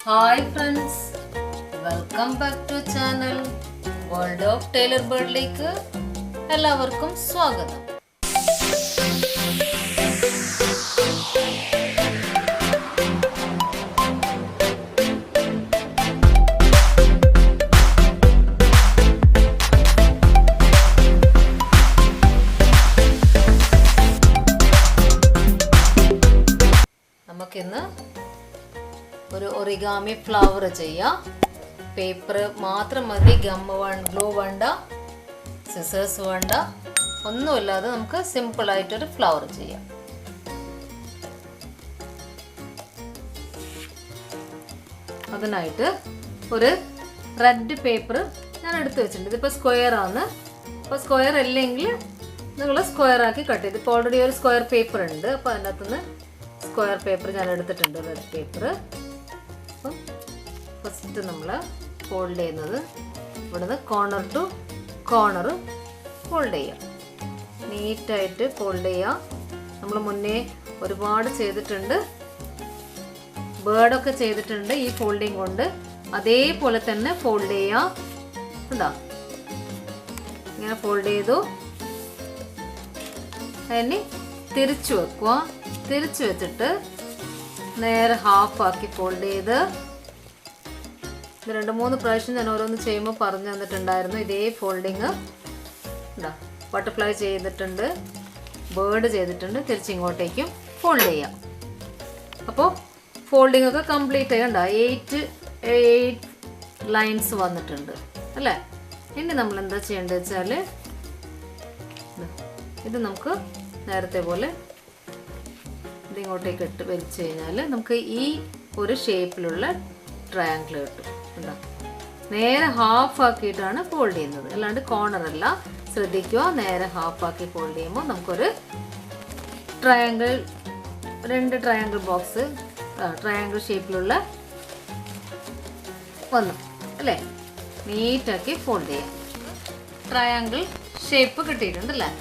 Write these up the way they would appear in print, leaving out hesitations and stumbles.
Hi friends, welcome back to channel World of Taylor Bird ലേക്ക് എല്ലാവർക്കും സ്വാഗതം. നമുക്കിന്ന് ഒരു ഒറിഗാമി ഫ്ലവർ ചെയ്യാം. പേപ്പർ മാത്രം മതി, ഗ്ലൂ വേണ്ട, സിസേഴ്സ് വേണ്ട, ഒന്നുമില്ലാതെ നമുക്ക് സിമ്പിൾ ആയിട്ടൊരു ഫ്ലവർ ചെയ്യാം. അതിനായിട്ട് ഒരു റെഡ് പേപ്പർ ഞാൻ എടുത്തു വെച്ചിട്ടുണ്ട്. ഇതിപ്പോൾ സ്ക്വയർ ആണ്. അപ്പോൾ സ്ക്വയർ അല്ലെങ്കിൽ നിങ്ങൾ സ്ക്വയർ ആക്കി കട്ട് ചെയ്ത്, ഇപ്പോൾ ഓൾറെഡി ഒരു സ്ക്വയർ പേപ്പർ ഉണ്ട്. അപ്പോൾ അതിനകത്തുനിന്ന് സ്ക്വയർ പേപ്പർ ഞാൻ എടുത്തിട്ടുണ്ട്, റെഡ് പേപ്പർ. അപ്പം ഫസ്റ്റ് നമ്മൾ ഫോൾഡ് ചെയ്യുന്നത് ഇവിടുന്ന് കോർണർ ടു കോർണർ ഫോൾഡ് ചെയ്യാം. നീറ്റായിട്ട് ഫോൾഡ് ചെയ്യാം. നമ്മൾ മുന്നേ ഒരുപാട് ചെയ്തിട്ടുണ്ട്, ബേർഡൊക്കെ ചെയ്തിട്ടുണ്ട് ഈ ഫോൾഡിങ് കൊണ്ട്. അതേപോലെ തന്നെ ഫോൾഡ് ചെയ്യാം. ഉണ്ടോ? ഇങ്ങനെ ഫോൾഡ് ചെയ്തു. അതിന് തിരിച്ചു വെക്കുക. തിരിച്ചു വെച്ചിട്ട് നേരെ ഹാഫ് ആക്കി ഫോൾഡ് ചെയ്ത്, ഇത് 2-3 പ്രാവശ്യം ഞാൻ ഓരോന്ന് ചെയ്യുമ്പോൾ പറഞ്ഞു തന്നിട്ടുണ്ടായിരുന്നു. ഇതേ ഫോൾഡിങ് ഉണ്ടോ? ബട്ടർഫ്ലൈ ചെയ്തിട്ടുണ്ട്, ബേർഡ് ചെയ്തിട്ടുണ്ട്. തിരിച്ചിങ്ങോട്ടേക്കും ഫോൾഡ് ചെയ്യാം. അപ്പോൾ ഫോൾഡിംഗ് ഒക്കെ കംപ്ലീറ്റ് ചെയ്യണ്ട. 8 ലൈൻസ് വന്നിട്ടുണ്ട് അല്ലേ? ഇനി നമ്മൾ എന്താ ചെയ്യേണ്ടത് വെച്ചാൽ, ഇത് നമുക്ക് നേരത്തെ പോലെ ഇതിങ്ങോട്ടേക്ക് ഇട്ട് വലിച്ചു കഴിഞ്ഞാൽ നമുക്ക് ഈ ഒരു ഷേപ്പിലുള്ള ട്രയാങ്കിൾ കിട്ടും. ഉണ്ടോ? നേരെ ഹാഫ് ആക്കിയിട്ടാണ് ഫോൾഡ് ചെയ്യുന്നത്, അല്ലാണ്ട് കോർണർ അല്ല. ശ്രദ്ധിക്കുക, നേരെ ഹാഫ് ആക്കി ഫോൾഡ് ചെയ്യുമ്പോൾ നമുക്കൊരു ട്രയാങ്കിൾ, 2 ട്രയാങ്കിൾ ബോക്സ്, ട്രയാങ്കിൾ ഷേപ്പിലുള്ള വന്നു അല്ലേ? നീറ്റാക്കി ഫോൾഡ് ചെയ്യാം. ട്രയാങ്കിൾ ഷേപ്പ് കിട്ടിയിട്ടുണ്ടല്ലേ?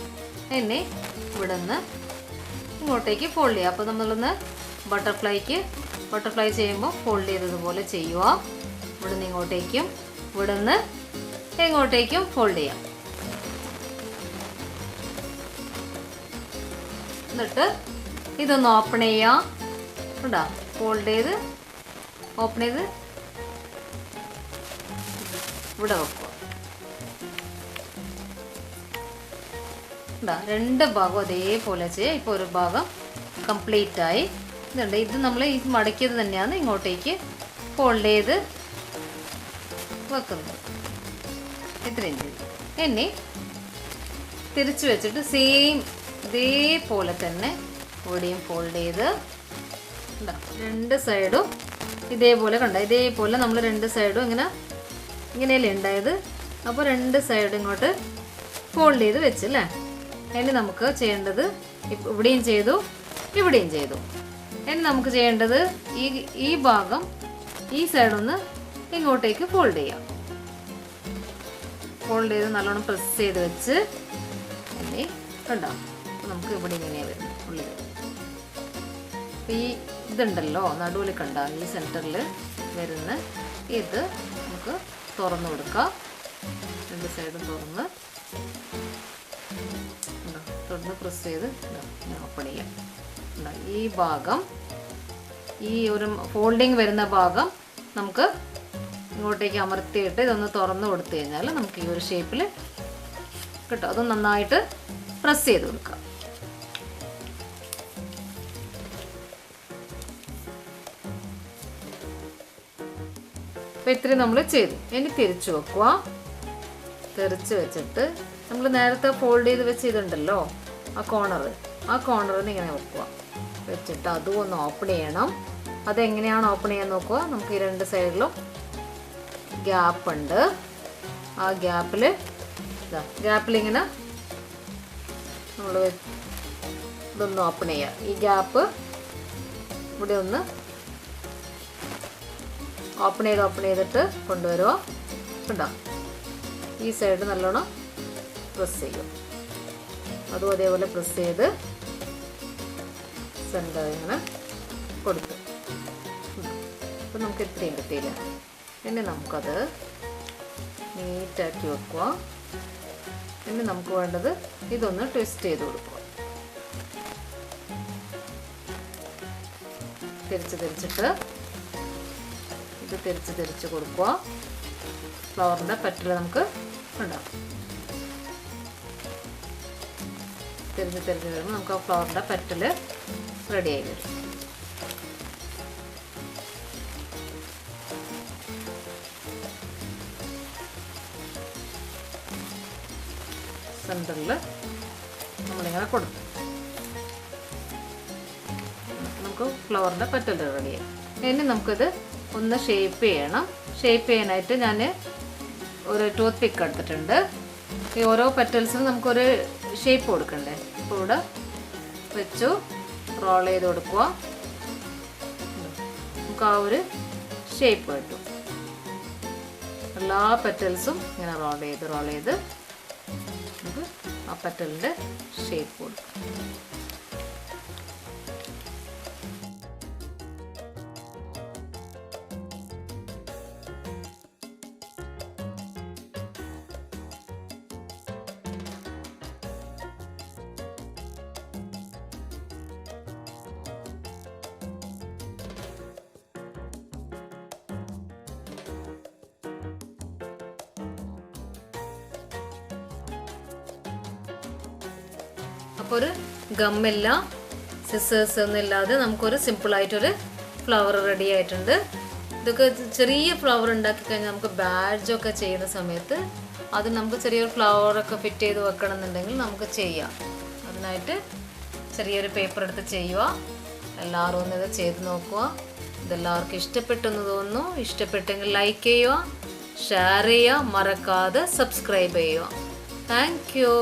ഇനി ഇവിടെ നിന്ന് ഇങ്ങോട്ടേക്ക് ഫോൾഡ് ചെയ്യുക. അപ്പോൾ നമ്മളൊന്ന് ബട്ടർഫ്ലൈ ചെയ്യുമ്പോൾ ഫോൾഡ് ചെയ്തതുപോലെ ചെയ്യുക. ഇവിടെ നിന്ന് ഇങ്ങോട്ടേക്കും ഇവിടെ നിന്ന് ഇങ്ങോട്ടേക്കും ഫോൾഡ് ചെയ്യാം. എന്നിട്ട് ഇതൊന്ന് ഓപ്പൺ ചെയ്യാം. ഉണ്ടോ? ഫോൾഡ് ചെയ്ത് ഓപ്പൺ ചെയ്ത് ഇവിടെ വെക്കുക. ഉണ്ടോ? 2 ഭാഗം അതേപോലെ ചെയ്യാം. ഇപ്പോൾ ഒരു ഭാഗം കംപ്ലീറ്റ് ആയി. ഇതുണ്ട്, ഇത് നമ്മൾ ഈ മടക്കിയത് തന്നെയാണ് ഇങ്ങോട്ടേക്ക് ഫോൾഡ് ചെയ്ത് വെക്കുന്നത്. ഇത്രയും ചെയ്തു. ഇനി തിരിച്ചു വെച്ചിട്ട് സെയിം ഇതേപോലെ തന്നെ ഇവിടെയും ഫോൾഡ് ചെയ്ത്, ഉണ്ടോ? 2 സൈഡും ഇതേപോലെ കണ്ട, ഇതേപോലെ നമ്മൾ 2 സൈഡും ഇങ്ങനെയല്ലേ ഉണ്ടായത്. അപ്പോൾ 2 സൈഡും ഇങ്ങോട്ട് ഫോൾഡ് ചെയ്ത് വെച്ചല്ലേ? ഇനി നമുക്ക് ചെയ്യേണ്ടത്, ഇവിടെയും ചെയ്തു ഇവിടെയും ചെയ്തു. ഇനി നമുക്ക് ചെയ്യേണ്ടത് ഈ ഭാഗം, ഈ സൈഡൊന്ന് ഇങ്ങോട്ടേക്ക് ഫോൾഡ് ചെയ്യാം. ഫോൾഡ് ചെയ്ത് നല്ലോണം പ്രസ് ചെയ്ത് വെച്ച് ഇനി കണ്ടോ, നമുക്ക് ഇവിടെ ഇങ്ങനെയാണ് വരുന്നത് ഉള്ളിൽ. ഈ ഇതുണ്ടല്ലോ നടുവിൽ കണ്ട, ഈ സെൻറ്ററിൽ വരുന്ന ഇത് നമുക്ക് തുറന്നു കൊടുക്കാം. 2 സൈഡും തുറന്ന് പ്രസ് ചെയ്ത് ഓപ്പൺ ചെയ്യാം. ഈ ഭാഗം, ഈ ഒരു ഫോൾഡിങ് വരുന്ന ഭാഗം നമുക്ക് ഇങ്ങോട്ടേക്ക് അമർത്തിയിട്ട് ഇതൊന്ന് തുറന്നു കൊടുത്തു കഴിഞ്ഞാൽ നമുക്ക് ഈ ഒരു ഷേപ്പിൽ കിട്ടും. അത് നന്നായിട്ട് പ്രസ് ചെയ്ത് കൊടുക്കാം. അപ്പോൾ ഇത്രയും നമ്മൾ ചെയ്തു. ഇനി തിരിച്ചു വെക്കുക. തിരിച്ചു വെച്ചിട്ട് നമ്മൾ നേരത്തെ ഫോൾഡ് ചെയ്ത് വെച്ച് ഇതുണ്ടല്ലോ, ആ കോർണറിൽ ഇങ്ങനെ വെക്കുക. വെച്ചിട്ട് അതും ഒന്ന് ഓപ്പൺ ചെയ്യണം. അതെങ്ങനെയാണ് ഓപ്പൺ ചെയ്യാൻ നോക്കുക. നമുക്ക് ഈ 2 സൈഡിലും ഗ്യാപ്പ് ഉണ്ട്. ആ ഗ്യാപ്പിൽ ഇങ്ങനെ നമ്മൾ ഇതൊന്ന് ഓപ്പൺ ചെയ്യുക. ഈ ഗ്യാപ്പ് ഇവിടെ ഒന്ന് ഓപ്പൺ ചെയ്തിട്ട് കൊണ്ടുവരുക. കണ്ടോ? ഈ സൈഡ് നല്ലോണം പ്രസ് ചെയ്യും. അതും അതേപോലെ പ്രസ് ചെയ്ത് സെൻറ്റർ ഇങ്ങനെ കൊടുത്തു. അപ്പോൾ നമുക്ക് ഇത്രയും കിട്ടിയില്ല. ഇനി നമുക്കത് നീറ്റാക്കി വെക്കുക. ഇനി നമുക്ക് വേണ്ടത് ഇതൊന്ന് ട്വിസ്റ്റ് ചെയ്ത് കൊടുക്കുക. തിരിച്ചിട്ട് ഇത് തിരിച്ച് കൊടുക്കുക. ഫ്ലവറിൻ്റെ പെറ്റൽ നമുക്ക് ഉണ്ടാകും. തിരിച്ച് വരുമ്പോൾ നമുക്ക് ആ ഫ്ലവറിൻ്റെ പെറ്റൽ റെഡിയായി വരും. സെൻറ്ററിൽ നമ്മളിങ്ങനെ കൊടുക്കും. നമുക്ക് ഫ്ലവറിൻ്റെ പെറ്റൽ റെഡിയായി. ഇനി നമുക്കിത് ഒന്ന് ഷേപ്പ് ചെയ്യണം. ഷേപ്പ് ചെയ്യാനായിട്ട് ഞാൻ ഒരു ടൂത്ത് പിക്ക് എടുത്തിട്ടുണ്ട്. ഈ ഓരോ പെറ്റൽസിനും നമുക്കൊരു ഷേപ്പ് കൊടുക്കണ്ടേ. അപ്പോൾ ഇവിടെ വെച്ചു റോൾ ചെയ്ത് കൊടുക്കുക. നമുക്ക് ആ ഒരു ഷേപ്പ് കിട്ടും. എല്ലാ പെറ്റൽസും ഇങ്ങനെ റോൾ ചെയ്ത് നമുക്ക് ആ പെറ്റലിൻ്റെ ഷേപ്പ് കൊടുക്കും. അപ്പോൾ ഒരു ഗമ്മില്ല, സിസേഴ്സ് ഒന്നും ഇല്ലാതെ നമുക്കൊരു സിമ്പിളായിട്ടൊരു ഫ്ലവർ റെഡി ആയിട്ടുണ്ട്. ഇതൊക്കെ ചെറിയ ഫ്ലവർ ഉണ്ടാക്കി കഴിഞ്ഞാൽ നമുക്ക് ബാഡ്ജൊക്കെ ചെയ്യുന്ന സമയത്ത് അത് നമുക്ക് ചെറിയൊരു ഫ്ലവറൊക്കെ ഫിറ്റ് ചെയ്ത് വെക്കണം എന്നുണ്ടെങ്കിൽ നമുക്ക് ചെയ്യാം. അതിനായിട്ട് ചെറിയൊരു പേപ്പർ എടുത്ത് ചെയ്യുക. എല്ലാവരും ഒന്ന് ഇത് ചെയ്ത് നോക്കുക. ഇതെല്ലാവർക്കും ഇഷ്ടപ്പെട്ടെന്ന് തോന്നുന്നു. ഇഷ്ടപ്പെട്ടെങ്കിൽ ലൈക്ക് ചെയ്യുക, ഷെയർ ചെയ്യുക, മറക്കാതെ സബ്സ്ക്രൈബ് ചെയ്യുക. Thank you.